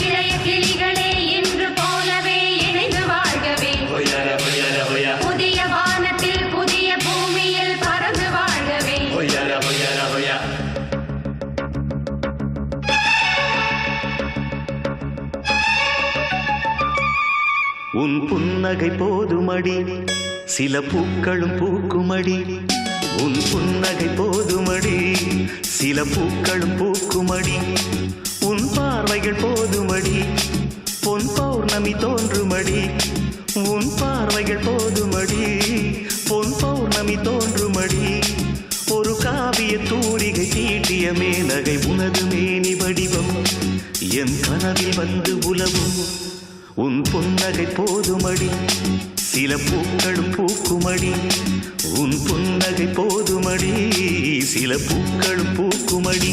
இளைய கிளிகளே இன்று போலவே இணைந்து வாழ்கவே, புதிய வானத்தில் புதிய பூமியில் பறந்து வாழ்கவே. உன் புன்னகை போதுமடி, சில பூக்களும் பூக்குமடி. உன் புன்னகை போதுமடி, சில பூக்களும் பூக்குமடி. உன் பார்வைகள் போதுமடி, பொன் பௌர்ணமி தோன்றுமடி. உன் பார்வைகள் போதுமடி, பொன் பௌர்ணமி தோன்றுமடி. ஒரு காவிய தூரிகை தீட்டிய மேனகை உனது மேனி வடிவம் என் கனவில் வந்து உலவும். உன் புன்னகை போதுமடி, சில பூக்களும் பூக்குமடி. உன் புன்னகை போதுமடி, சில பூக்களும் பூக்குமடி.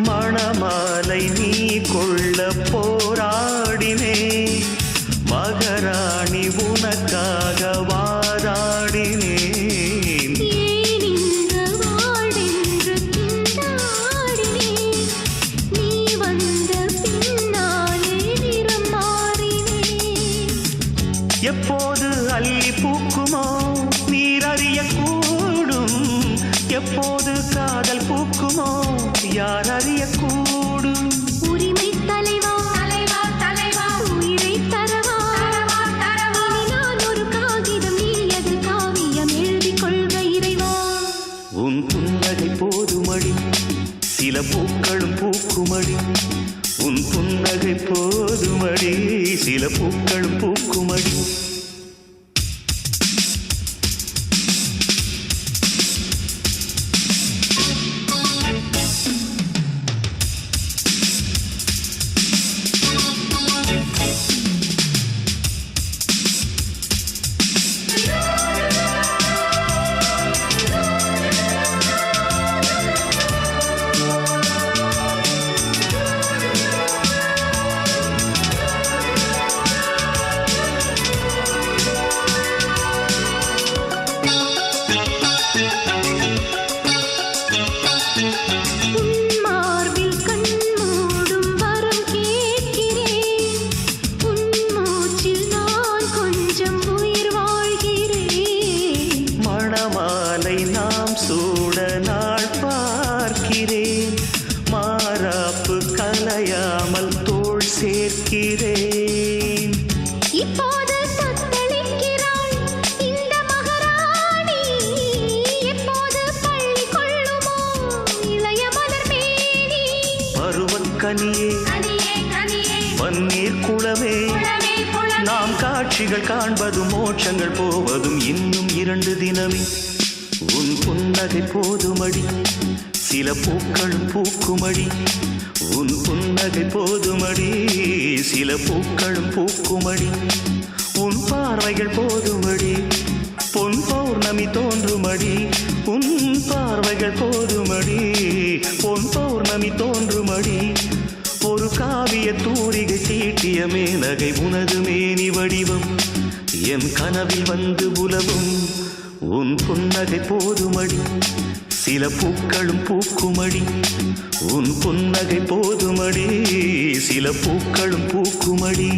மணமாலை நீ கொள்ள போராடினே, மகராணி உனக்காக வாராடினே. எப்போது அள்ளி பூக்குமோ நீர் அறியக்கூடும், எப்போது காதல் பூக்குமோ யார் அறியக்கூடும். உரிமை தலைவா தலைவா தலைவா, உயிரை தரவா தரவா. நான் ஒரு காகிதம், நீ அது காவியம், எழுதிக் கொள்க இறைவா. உன் புன்னகை போதுமடி, சில பூக்களும் பூக்குமடி. உன் புன்னகை போதுமடி, சில பூக்களும் பூக்குமடி. நாம் சூட நாள் பார்க்கிறேன், மாறாப்பு கலையாமல் தோள் சேர்க்கிறேன். இப்போது தத்தளிக்கிறாள் இந்த மகாராணி, எப்போது பள்ளி கொள்ளுமோ இளைய மலர் மேனி. பருவக்கனியே பன்னீர் குளமே, நாம் காட்சிகள் காண்பதும் மோட்சங்கள் போவதும் இன்னும் 2 தினமே. உன் புன்னகை போதுமடி, சில பூக்களும் பூக்குமடி. உன் புன்னகை போதுமடி, சில பூக்களும் பூக்குமடி. உன் பார்வைகள் போதுமடி, பொன் பௌர்ணமி தோன்றுமடி. உன் பார்வைகள் போதுமடி, பொன் பௌர்ணமி தோன்றுமடி. ஒரு காவிய தூரிகை தீட்டிய மேனகை உனது மேனி வடிவம் என் கனவில் வந்து உலவும். உன் புன்னகை போதுமடி, சில பூக்களும் பூக்குமடி. உன் புன்னகை போதுமடி, சில பூக்களும் பூக்குமடி.